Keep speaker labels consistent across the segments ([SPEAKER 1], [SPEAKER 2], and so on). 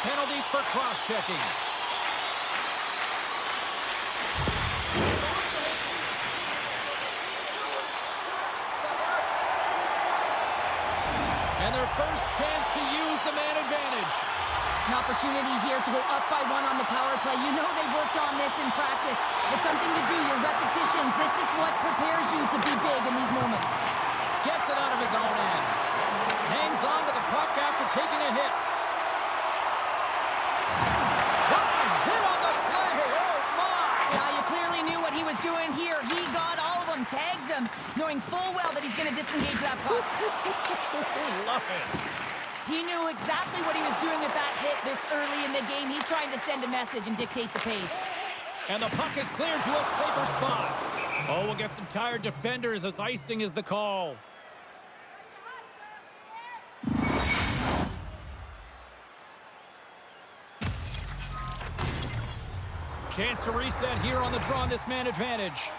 [SPEAKER 1] penalty for cross-checking. And their first chance to use the man advantage.
[SPEAKER 2] An opportunity here to go up by 1 on the power play. You know they've worked on this in practice. It's something to do, your repetitions. This is what prepares you to be big in these moments.
[SPEAKER 1] Gets it out of his own end. Hangs on to the puck after taking a hit. What a hit on the play! Oh, my!
[SPEAKER 2] Now, you clearly knew what he was doing here. He got all of them, tags them, knowing full well that he's going to disengage that puck.
[SPEAKER 1] Love it.
[SPEAKER 2] He knew exactly what he was doing with that hit this early in the game. He's trying to send a message and dictate the pace.
[SPEAKER 1] And the puck is cleared to a safer spot. Oh, we'll get some tired defenders as icing is the call. Chance to reset here on the draw on this man advantage.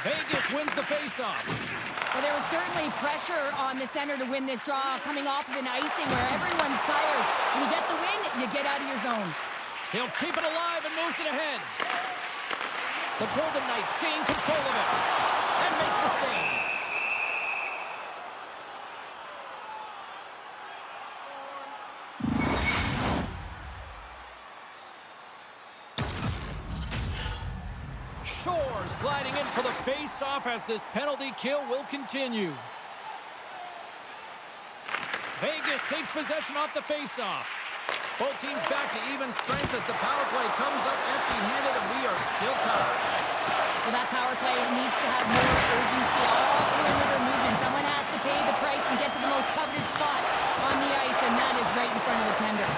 [SPEAKER 1] Vegas wins the faceoff.
[SPEAKER 2] Well, there was certainly pressure on the center to win this draw, coming off of an icing where everyone's tired. You get the win, you get out of your zone.
[SPEAKER 1] He'll keep it alive and moves it ahead. The Golden Knights gain control of it and makes the save. Shores gliding in for the face-off as this penalty kill will continue. Vegas takes possession off the face-off. Both teams back to even strength as the power play comes up empty-handed, and we are still tied.
[SPEAKER 2] Well, that power play needs to have more urgency. All perimeter movement. Someone has to pay the price and get to the most coveted spot on the ice, and that is right in front of the tender.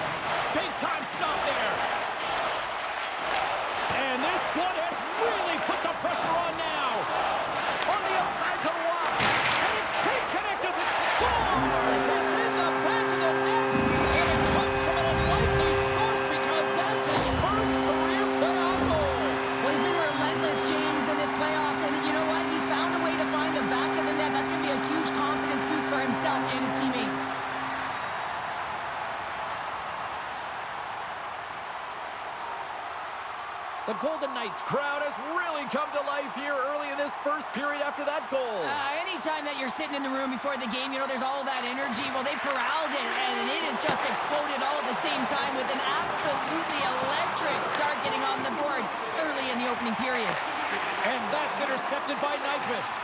[SPEAKER 1] Big-time stop there. And this squad has really put the pressure on now. On the outside to Watt. And it can't connect as it scores. It's in the back of the net. And it comes from an unlikely source because that's his first career playoff goal.
[SPEAKER 2] Well, he's been relentless, James, in this playoffs. And you know what? He's found a way to find the back of the net. That's going to be a huge confidence boost for himself and his teammates.
[SPEAKER 1] The Golden Knights crowd has really come to life here early in this first period after that goal.
[SPEAKER 2] Anytime that you're sitting in the room before the game, you know, there's all that energy. Well, they've corralled it, and it has just exploded all at the same time with an absolutely electric start getting on the board early in the opening period.
[SPEAKER 1] And that's intercepted by Nyquist.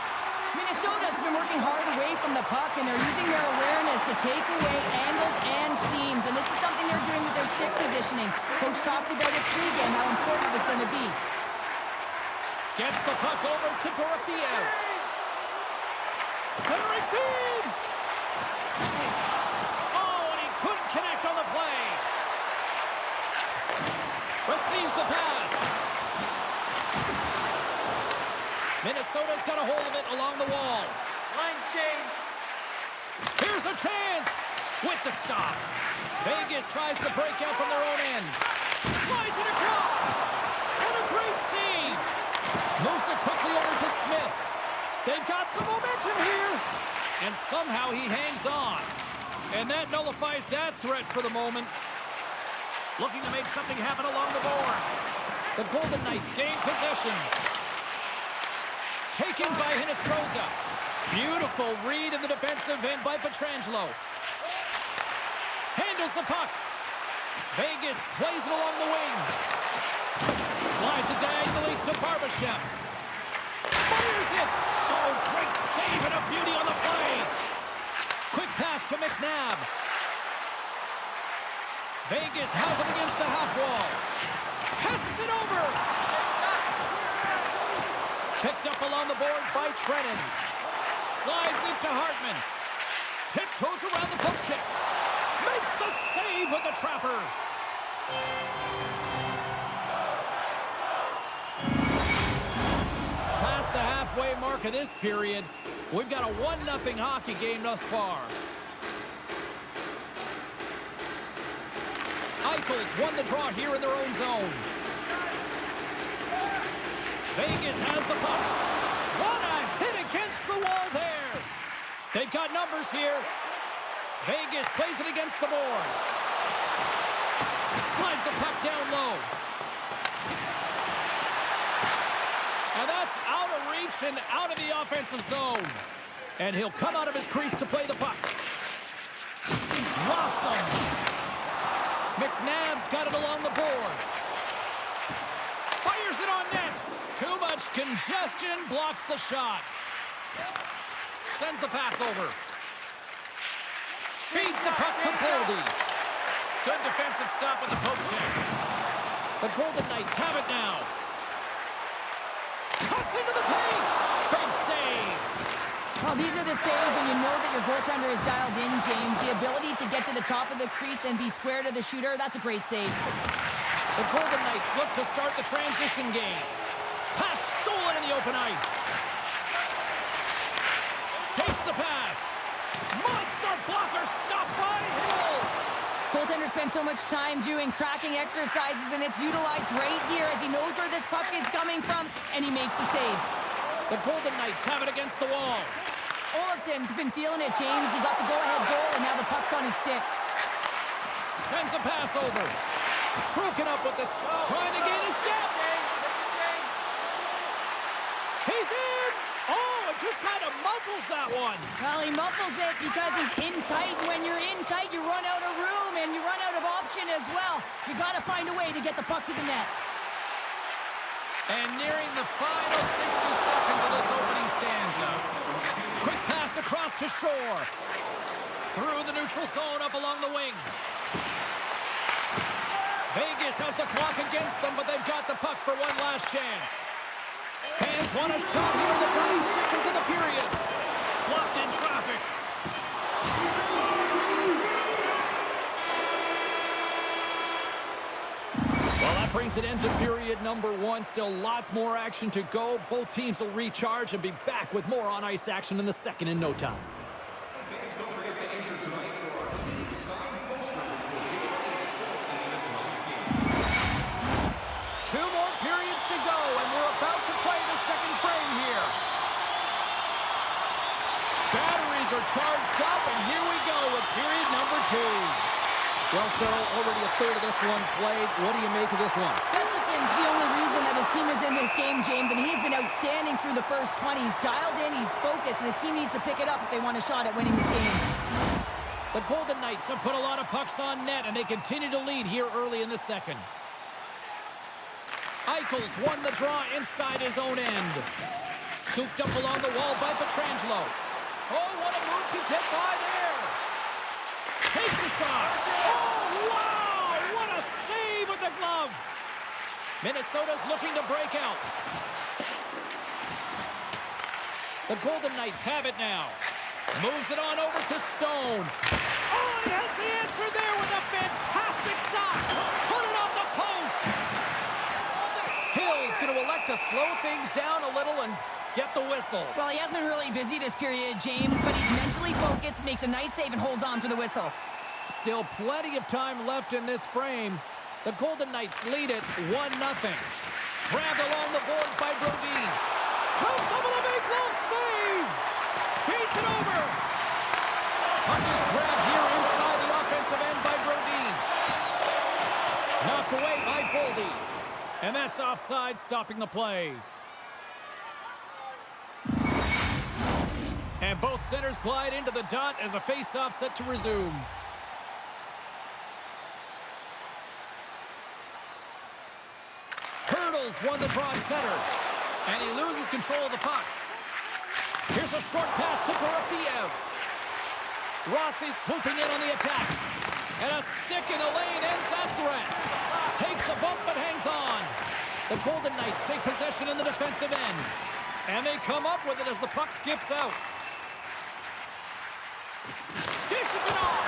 [SPEAKER 2] Minnesota's been working hard away from the puck, and they're using their awareness to take away angles and seams, and this is something they're doing with their stick positioning. Coach talked about it pregame, how important it was going to be.
[SPEAKER 1] Gets the puck over to Dorofiev. Centering feed! Oh, and he couldn't connect on the play. Receives the pass. Minnesota's got a hold of it along the wall. Line change. Here's a chance with the stop. Vegas tries to break out from their own end. Slides it across. And a great save. Moves it quickly over to Smith. They've got some momentum here. And somehow he hangs on. And that nullifies that threat for the moment. Looking to make something happen along the boards. The Golden Knights gain possession. Taken by Hinostroza. Beautiful read in the defensive end by Pietrangelo. Handles the puck. Vegas plays it along the wing. Slides it diagonally to Barbashev. Fires it. Oh, great save and a beauty on the play. Quick pass to McNabb. Vegas has it against the half wall. Passes it over. Picked up along the boards by Trennan. Slides it to Hartman. Tiptoes around the poke check. Makes the save with the trapper. Past the halfway mark of this period, we've got a 1-0 hockey game thus far. Eichels won the draw here in their own zone. Vegas has the puck. What a hit against the wall there. They've got numbers here. Vegas plays it against the boards. Slides the puck down low. And that's out of reach and out of the offensive zone. And he'll come out of his crease to play the puck. Rocks him. McNabb's got it along the boards. Fires it on net. Too much congestion, blocks the shot. Sends the pass over. Feeds the puck to Boldy. Good defensive stop with the poke check. The Golden Knights have it now. Cuts into the paint. Big save.
[SPEAKER 2] Well, these are the saves when you know that your goaltender is dialed in, James. The ability to get to the top of the crease and be square to the shooter, that's a great save.
[SPEAKER 1] The Golden Knights look to start the transition game. Pass stolen in the open ice. Takes the pass. Monster blocker stopped by Hill.
[SPEAKER 2] Goaltender spends so much time doing tracking exercises, and it's utilized right here as he knows where this puck is coming from, and he makes the save.
[SPEAKER 1] The Golden Knights have it against the wall.
[SPEAKER 2] Olofsson's been feeling it, James. He got the go-ahead goal, and now the puck's on his stick.
[SPEAKER 1] Sends a pass over. Broken up with this. Trying to gain a step. He's in. Oh, it just kind of muffles that one.
[SPEAKER 2] Well, he muffles it because he's in tight. When you're in tight, you run out of room, and you run out of option as well. You got to find a way to get the puck to the net.
[SPEAKER 1] And nearing the final 60 seconds of this opening stanza. Quick pass across to Shore. Through the neutral zone up along the wing. Vegas has the clock against them, but they've got the puck for one last chance. Fans want a shot here in the dying seconds of the period. Blocked in traffic. Well, that brings it into period number one. Still lots more action to go. Both teams will recharge and be back with more on-ice action in the second in no time.
[SPEAKER 3] Fans, don't forget to enter tonight for our team signed poster, which will be available in tonight's game.
[SPEAKER 1] 2 more periods to go, and we're about to play the second frame here. Batteries are charged up, and here we go with period number 2. Well, Cheryl, already a third of this one played. What do you make of this one?
[SPEAKER 2] Gustafson's the only reason that his team is in this game, James, and he's been outstanding through the first 20. He's dialed in, he's focused, and his team needs to pick it up if they want a shot at winning this game.
[SPEAKER 1] The Golden Knights have put a lot of pucks on net, and they continue to lead here early in the second. Eichel's won the draw inside his own end. Scooped up along the wall by Pietrangelo. Oh, what a move to get by there. Takes a shot. Oh, wow! What a save with the glove. Minnesota's looking to break out. The Golden Knights have it now. Moves it on over to Stone. Oh, and he has the answer there with a fantastic stop. Put it on the post. Hill's going to elect to slow things down a little and get the whistle.
[SPEAKER 2] Well, he hasn't been really busy this period, James, but he's mentally focused, makes a nice save, and holds on for the whistle.
[SPEAKER 1] Still plenty of time left in this frame. The Golden Knights lead it 1-0. Grabbed along the boards by Brodin. Comes up with a big glove save. Beats it over. Puck is grabbed here inside the offensive end by Brodin. Knocked away by Boldy. And that's offside, stopping the play. And both centers glide into the dot as a face-off set to resume. Hurdles won the draw at center. And he loses control of the puck. Here's a short pass to Dorofeev. Rossi swooping in on the attack. And a stick in the lane ends that threat. Takes a bump but hangs on. The Golden Knights take possession in the defensive end. And they come up with it as the puck skips out. Dishes it off.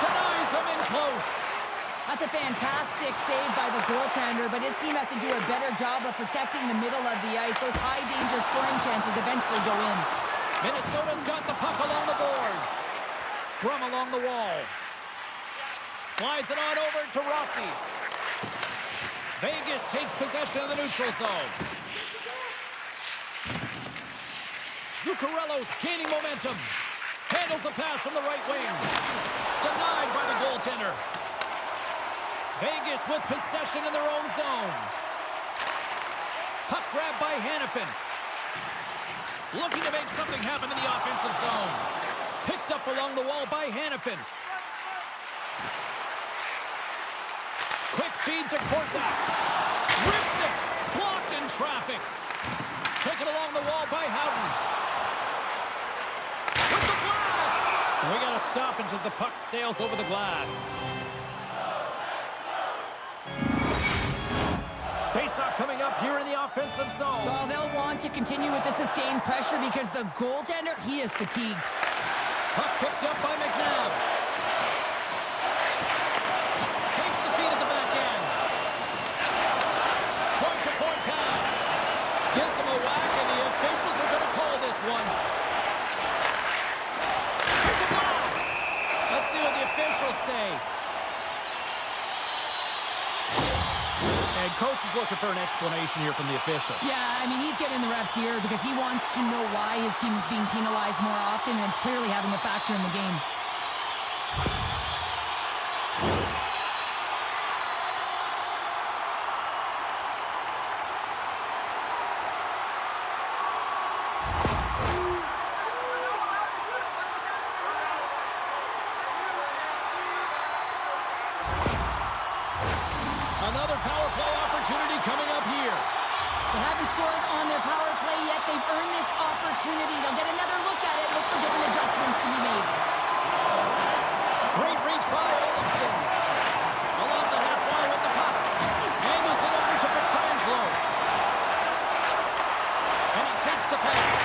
[SPEAKER 1] Denies him in close.
[SPEAKER 2] That's a fantastic save by the goaltender, but his team has to do a better job of protecting the middle of the ice. Those high-danger scoring chances eventually go in.
[SPEAKER 1] Minnesota's got the puck along the boards. Scrum along the wall. Slides it on over to Rossi. Vegas takes possession of the neutral zone. Zuccarello's gaining momentum. Handles the pass from the right wing. Denied by the goaltender. Vegas with possession in their own zone. Puck grab by Hannafin. Looking to make something happen in the offensive zone. Picked up along the wall by Hannafin. Quick feed to Korzak. Rips it. Blocked in traffic. Taken along the wall by Houghton. With the blast. We got a stoppage as the puck sails over the glass. Face-off coming up here in the offensive zone.
[SPEAKER 2] Well, they'll want to continue with the sustained pressure because the goaltender, he is fatigued.
[SPEAKER 1] Puck picked up by McNabb. Takes the feed at the back end. Point-to-point pass. Gives him a whack, and the officials are going to call this one. Here's a blast. Let's see what the officials say. And coach is looking for an explanation here from the official.
[SPEAKER 2] Yeah, I mean, he's getting the refs here because he wants to know why his team is being penalized more often, and it's clearly having a factor in the game.
[SPEAKER 1] Another power play opportunity coming up here.
[SPEAKER 2] They haven't scored on their power play yet. They've earned this opportunity. They'll get another look at it, look for different adjustments to be made.
[SPEAKER 1] Great reach by Olofsson. Along the half wall with the puck. Angles it over to Pietrangelo. And he takes the pass.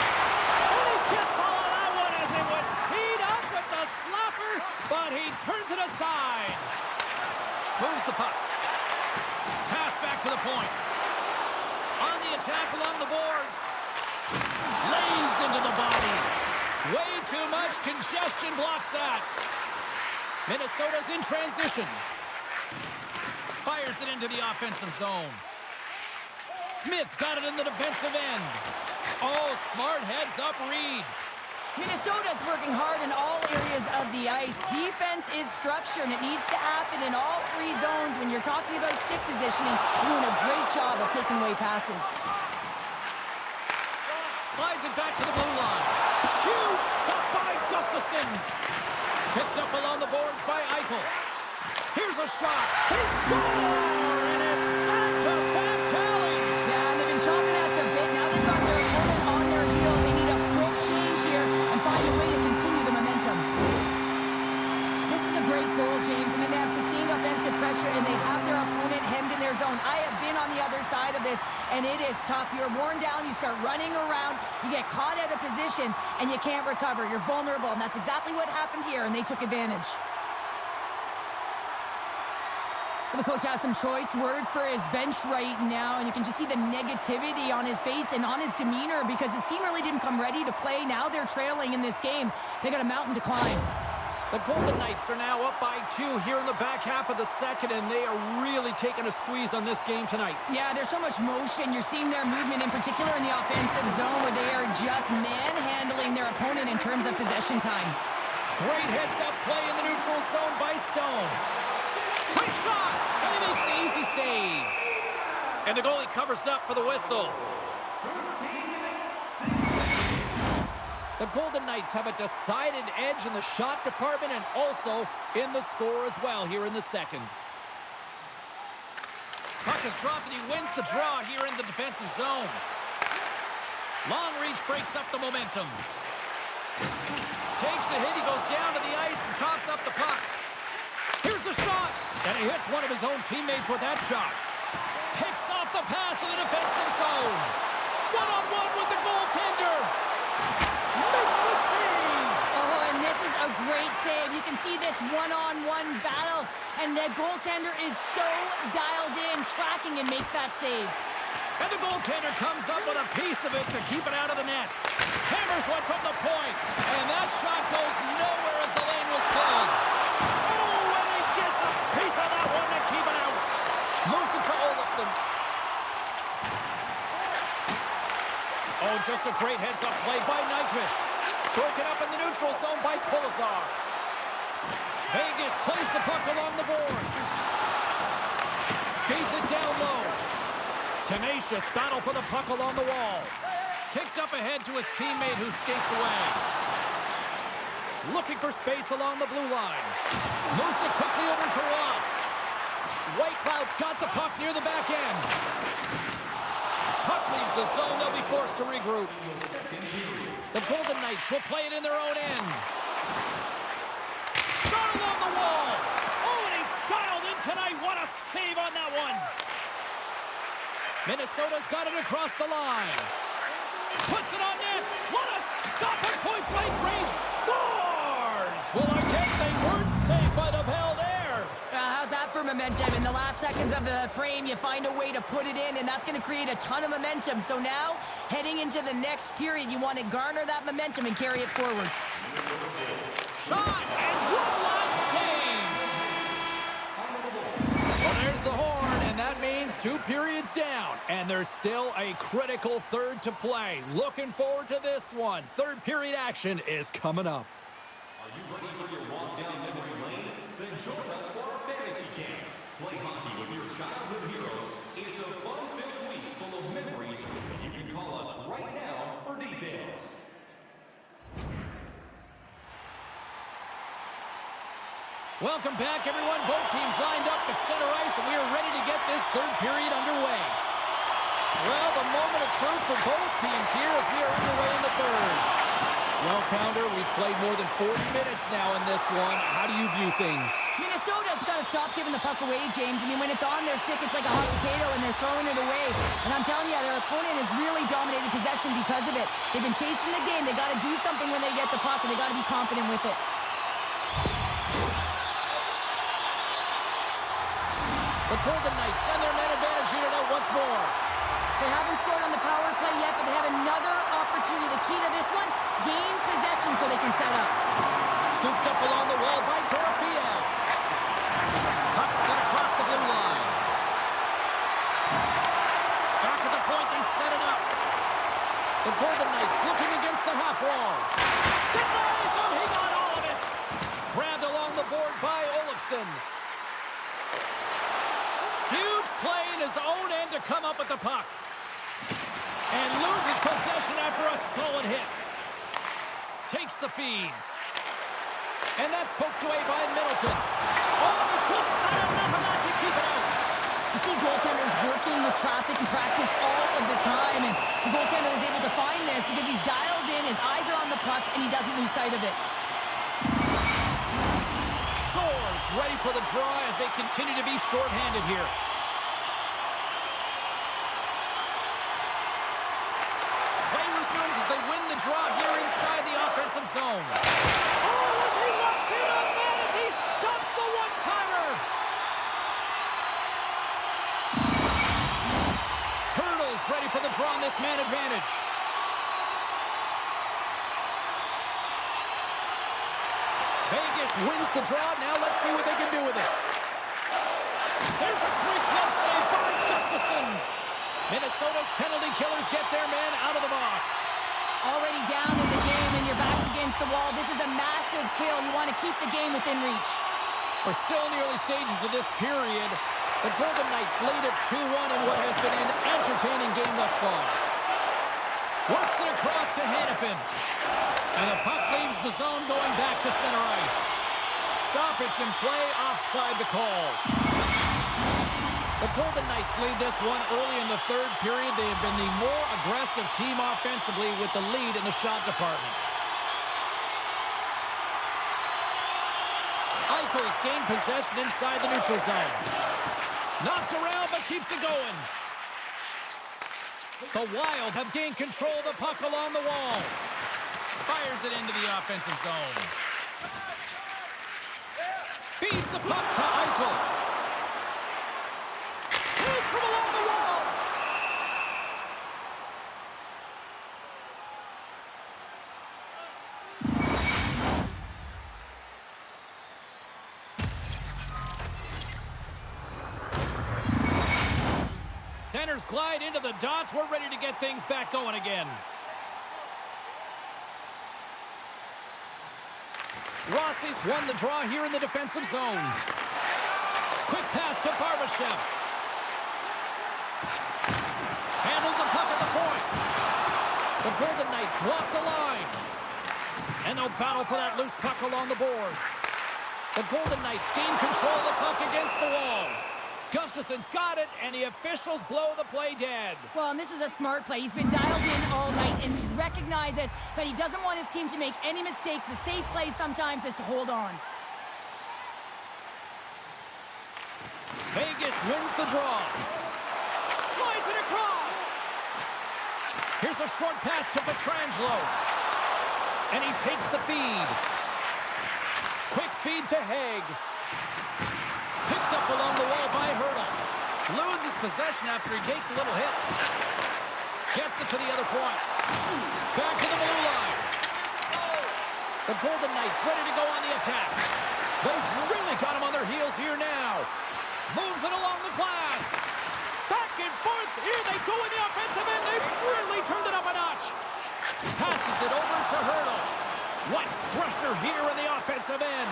[SPEAKER 1] And he gets all of that one as it was teed up with the slapper, but he turns it aside. Moves the puck. Pass back to the point. On the attack along the boards. Lays into the body. Way too much congestion blocks that. Minnesota's in transition. Fires it into the offensive zone. Smith's got it in the defensive end. Oh, smart heads-up read.
[SPEAKER 2] Minnesota's working hard in all areas of the ice. Defense is structure, and it needs to happen in all three zones. When you're talking about stick positioning, doing a great job of taking away passes.
[SPEAKER 1] Slides it back to the blue line. Huge stop by Gustafsson. Picked up along the boards by Eichel. Here's a shot. They score! And it's back-to-back tallies.
[SPEAKER 2] Yeah, and they've been chopping at the bit. Now they've got their opponent on their heels. They need a quick change here and find a way to continue the momentum. This is a great goal, James. I mean, they have sustained offensive pressure, and they have their opponent hemmed in their zone. I have been on the other side of this, and it is tough. You're worn down. You start running around. You get caught out of position, and you can't recover. You're vulnerable, and that's exactly what happened here, and they took advantage. The coach has some choice words for his bench right now, and you can just see the negativity on his face and on his demeanor because his team really didn't come ready to play. Now they're trailing in this game. They got a mountain to climb.
[SPEAKER 1] The Golden Knights are now up by 2 here in the back half of the second, and they are really taking a squeeze on this game tonight.
[SPEAKER 2] Yeah, there's so much motion. You're seeing their movement in particular in the offensive zone where they are just manhandling their opponent in terms of possession time.
[SPEAKER 1] Great heads-up play in the neutral zone by Stone. Quick shot! And he makes the easy save. And the goalie covers up for the whistle. The Golden Knights have a decided edge in the shot department and also in the score as well here in the second. Puck is dropped and he wins the draw here in the defensive zone. Long reach breaks up the momentum. Takes a hit, he goes down to the ice and coughs up the puck. Here's a shot, and he hits one of his own teammates with that shot. Picks off the pass in the defensive zone. One-on-one with the goaltender. Makes the save.
[SPEAKER 2] Oh, and this is a great save. You can see this one-on-one battle, and the goaltender is so dialed in, tracking, and makes that save.
[SPEAKER 1] And the goaltender comes up with a piece of it to keep it out of the net. Hammers one from the point, and that shot goes nowhere as the lane was cleared. Oh, and he gets a piece of that one to keep it out. Moves it to Olofsson. Oh, just a great heads-up play by Nyquist. broken up in the neutral zone by Pulizar. Vegas plays the puck along the boards. Feeds it down low. Tenacious battle for the puck along the wall. Kicked up ahead to his teammate who skates away. Looking for space along the blue line. Moves it quickly over to Rob. Whitecloud's got the puck near the back end. Puck leaves the zone. They'll be forced to regroup. The Golden Knights will play it in their own end. Shot along the wall. Oh, and he's dialed in tonight. What a save on that one. Minnesota's got it across the line. Puts it on net. What a stop at point-blank range. Scores! Well, I guess they weren't safe by the bell there.
[SPEAKER 2] How's that for momentum? In the last seconds of the frame, you find a way to put it in, and that's going to create a ton of momentum. So now, heading into the next period, you want to garner that momentum and carry it forward.
[SPEAKER 1] Shot, and one last save. Well, there's the horn, and that means 2 periods down. And there's still a critical third to play. Looking forward to this one. Third period action is coming up.
[SPEAKER 3] Are you ready for your walk down memory lane? Then join us for our fantasy camp. Play hockey with your childhood heroes. It's a fun-filled week full of memories. You can call us right now for details.
[SPEAKER 1] Welcome back, everyone. Both teams lined up at center ice, and we are ready to get this third period underway. Well, the moment of truth for both teams here as we are underway in the third. Well, Pounder, we've played more than 40 minutes now in this one. How do you view things?
[SPEAKER 2] Minnesota's got to stop giving the puck away, James. I mean, when it's on their stick, it's like a hot potato, and they're throwing it away. And I'm telling you, their opponent has really dominated possession because of it. They've been chasing the game. They got to do something when they get the puck, and they got to be confident with it.
[SPEAKER 1] The Golden Knights send their man advantage unit out once more.
[SPEAKER 2] They haven't scored on the power play yet, but they have another opportunity. The key to this one, gain possession so they can set up.
[SPEAKER 1] Scooped up along the wall by Dorofiev. Puck sent across the blue line. Back at the point, they set it up. The Golden Knights looking against the half wall. Denies him, he got all of it. Grabbed along the board by Olofsson. Huge play in his own end to come up with the puck. And loses possession after a solid hit. Takes the feed. And that's poked away by Middleton. Oh, just not enough of that to keep it out.
[SPEAKER 2] You see goaltenders working with traffic and practice all of the time, and the goaltender is able to find this because he's dialed in, his eyes are on the puck, and he doesn't lose sight of it.
[SPEAKER 1] Shores ready for the draw as they continue to be shorthanded here. Play resumes as they win the draw here inside the offensive zone. Oh, as he locked in on that as he stops the one-timer. Hurdles ready for the draw on this man advantage. Vegas wins the draw. Now let's see what they can do with it. There's a great glove save by Gustafsson. Minnesota's penalty killers get their man out of the box.
[SPEAKER 2] Already down in the game and your back's against the wall. This is a massive kill. You want to keep the game within reach.
[SPEAKER 1] We're still in the early stages of this period. The Golden Knights lead at 2-1 in what has been an entertaining game thus far. Works it across to Hannafin. And the puck leaves the zone going back to center ice. Stoppage in play, offside the call. The Golden Knights lead this one early in the third period. They have been the more aggressive team offensively with the lead in the shot department. Eichel's gained possession inside the neutral zone. Knocked around, but keeps it going. The Wild have gained control of the puck along the wall. Fires it into the offensive zone. Feeds the puck to Eichel. Shoots from along the wall. Centers glide into the dots. We're ready to get things back going again. Rossi's won the draw here in the defensive zone. Quick pass to Barbashev. Handles the puck at the point. The Golden Knights walk the line. And they'll battle for that loose puck along the boards. The Golden Knights gain control of the puck against the wall. Gustafson's got it, and the officials blow the play dead.
[SPEAKER 2] Well, and this is a smart play. He's been dialed in all night and recognizes that he doesn't want his team to make any mistakes. The safe play sometimes is to hold on.
[SPEAKER 1] Vegas wins the draw. Slides it across. Here's a short pass to Pietrangelo. And he takes the feed. Quick feed to Haig. Picked up along the wall by Hurdle. Loses possession after he takes a little hit. Gets it to the other point. Back to the blue line. The Golden Knights ready to go on the attack. They've really got him on their heels here now. Moves it along the glass. Back and forth. Here they go in the offensive end. They've really turned it up a notch. Passes it over to Hurdle. What pressure here in the offensive end.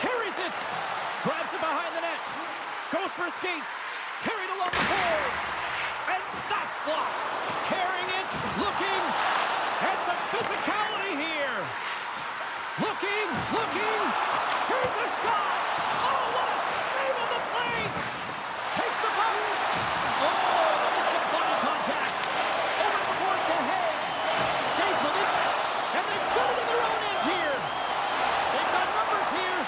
[SPEAKER 1] Carries it. Grabs it behind the net. Goes for a skate. Carried along the boards. And that's blocked. Carrying it. Looking. And some physicality here. Looking. Here's a shot. Oh, what a save on the play. Takes the puck. Oh, there's some body contact. Over the boards to Haig. Skates with it. And they've got it in their own end here. They've got numbers here.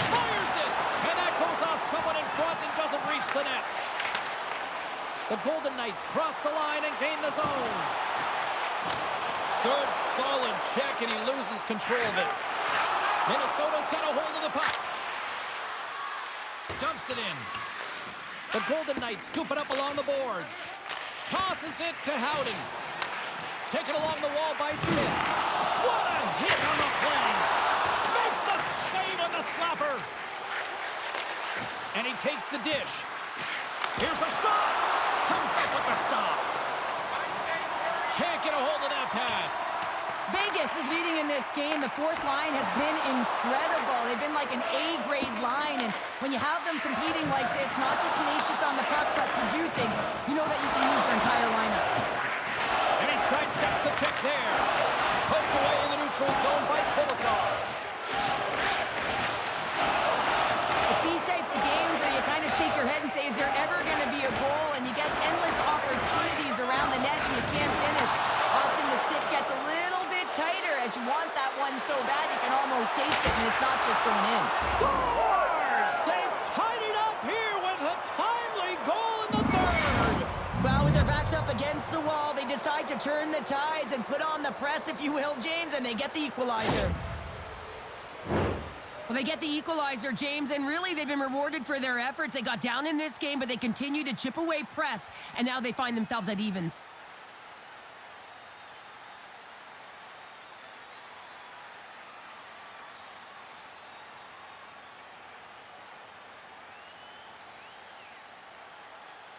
[SPEAKER 1] Fires it. And that goes off someone in front and doesn't reach the net. The Golden Knights cross the line and gain the zone. Good, solid check, and he loses control of it. Minnesota's got a hold of the puck. Dumps it in. The Golden Knights scoop it up along the boards. Tosses it to Howden. Taken along the wall by Smith. What a hit on the play. Makes the save on the slapper. And he takes the dish. Here's a shot. Comes up with the stop. Can't get a hold of that pass.
[SPEAKER 2] Vegas is leading in this game. The fourth line has been incredible. They've been like an A-grade line, and when you have them competing like this, not just tenacious on the puck, but producing, you know that you can use your entire lineup.
[SPEAKER 1] And he sidesteps the pick there. Poked away in the neutral zone by Kolosov.
[SPEAKER 2] It's these types of games where you kind of shake your head and say, is there ever going to be a goal? And you get endless opportunities around the net and you can't finish. Often the stick gets a little bit tighter as you want that one so bad you can almost taste it, and it's not just going in.
[SPEAKER 1] Scores! They've tied it up here with a timely goal in the third.
[SPEAKER 2] Well, with their backs up against the wall, they decide to turn the tides and put on the press, if you will, James, and they get the equalizer. Well, they get the equalizer, James, and really they've been rewarded for their efforts. They got down in this game, but they continue to chip away press, and now they find themselves at evens.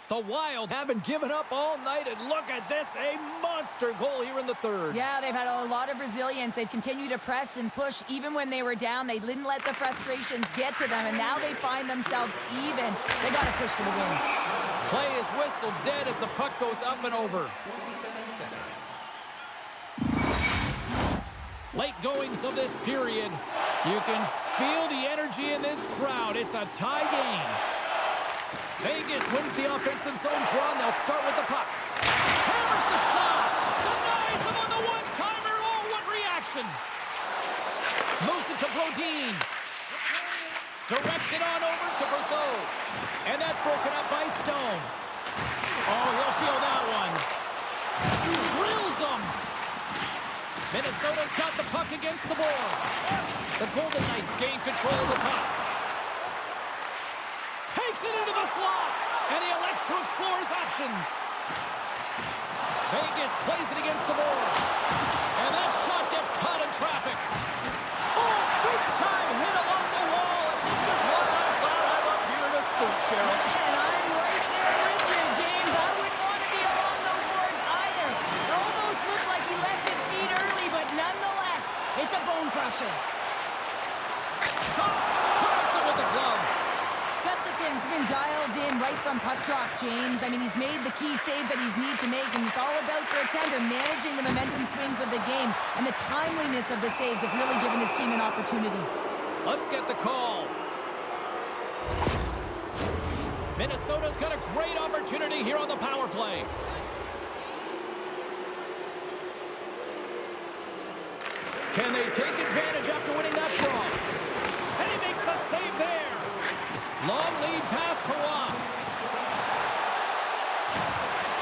[SPEAKER 1] The Wild haven't given up all night, and look at this, a monster goal here in the third.
[SPEAKER 2] Yeah, they've had a lot of resilience. They've continued to press and push even when they were down. They didn't let the frustrations get to them, and now they find themselves even. They got to push for the win.
[SPEAKER 1] Play is whistled dead as the puck goes up and over. Late goings of this period. You can feel the energy in this crowd. It's a tie game. Vegas wins the offensive zone draw, and they'll start with the puck. Hammers the shot. Denies him on the one-timer. Oh, what reaction. Moves it to Brodin. Directs it on over to Brazeau. And that's broken up by Stone. Oh, he'll feel that one. Drills them. Minnesota's got the puck against the boards. The Golden Knights gain control of the puck. Takes it into the slot, and he elects to explore his options. Vegas plays it against the boards, and that shot gets caught in traffic. Oh, big-time hit along the wall, and this is why I'm glad I'm up here in a suit, Cheryl.
[SPEAKER 2] And I'm right there with you, James. I wouldn't want to be along those boards either. It almost looked like he left his feet early, but nonetheless, it's a bone crusher. from puck drop, James. I mean, he's made the key saves that he's need to make, and it's all about goaltender managing the momentum swings of the game, and the timeliness of the saves have really given his team an opportunity.
[SPEAKER 1] Let's get the call. Minnesota's got a great opportunity here on the power play. Can they take advantage after winning that draw? And he makes a save there. Long lead pass to Rock.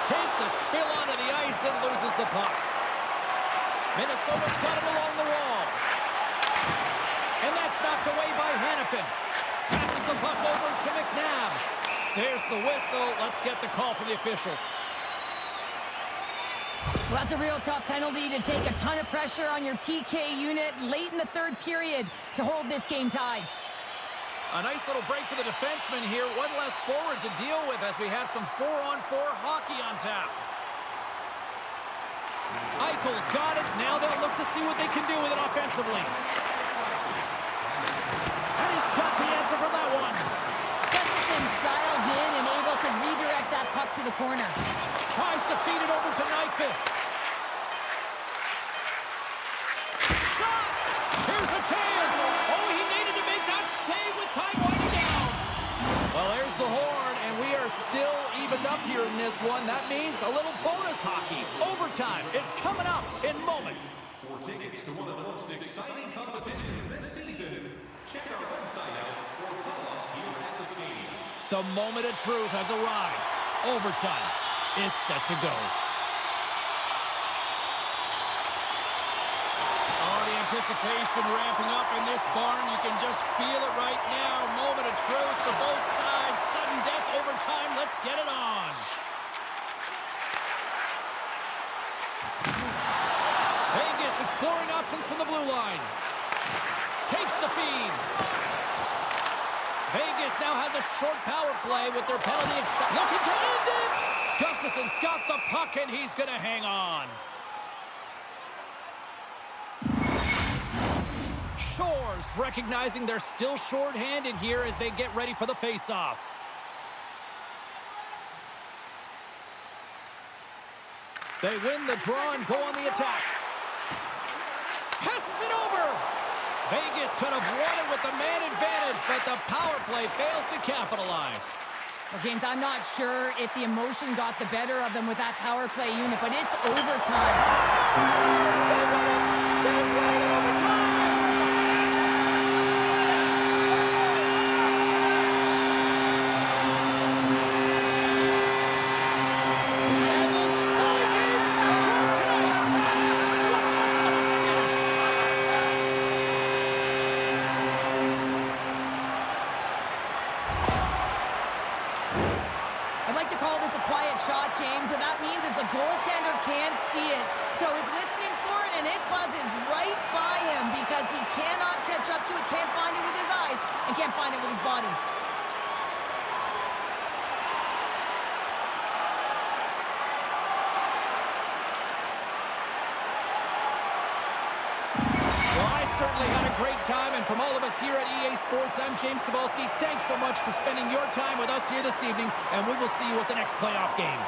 [SPEAKER 1] Takes a spill onto the ice and loses the puck. Minnesota's got it along the wall. And that's knocked away by Hannafin. Passes the puck over to McNabb. There's the whistle. Let's get the call from the officials.
[SPEAKER 2] Well, that's a real tough penalty to take a ton of pressure on your PK unit late in the third period to hold this game tied.
[SPEAKER 1] A nice little break for the defenseman here. One less forward to deal with as we have some 4-on-4 hockey on tap. Eichel's got it. Now they'll look to see what they can do with it offensively. And he's got the answer for that one.
[SPEAKER 2] Dialed in and able to redirect that puck to the corner.
[SPEAKER 1] Tries to feed it over to Nyquist. Shot! Here's a chance! Oh, he needed to make that save with time winding down. Well, there's the horn, and we are still evened up here in this one. That means a little bonus hockey. Overtime is coming up in moments.
[SPEAKER 3] For tickets to one of the most exciting competitions this season, check our website out or call us here at the stadium.
[SPEAKER 1] The moment of truth has arrived. Overtime is set to go. Oh, the anticipation ramping up in this barn. You can just feel it right now. Moment of truth for both sides. Sudden death, overtime. Let's get it on. Vegas exploring options from the blue line. Takes the feed. Vegas now has a short power play with their penalty looking to end it. Gustafson's got the puck, and he's going to hang on. Shores recognizing they're still short-handed here as they get ready for the face-off. They win the draw and go on the attack. Passes it over. Vegas could have won it with the man advantage, but the power play fails to capitalize.
[SPEAKER 2] Well, James, I'm not sure if the emotion got the better of them with that power play unit, but it's overtime.
[SPEAKER 1] They win it! They win it in overtime! And the Sully game is struck tonight!
[SPEAKER 2] I'd like to call this a quiet shot, James. What that means is the goaltender can't see it. So he's listening for it, and it buzzes right by him because he cannot catch up to it, can't find it with his eyes, and can't find it with his body.
[SPEAKER 1] Well, I certainly had a great time, and from all of us here at EA Sports, I'm James Cebulski. Thanks so much for spending your time with us here this evening, and we will see you at the next playoff game.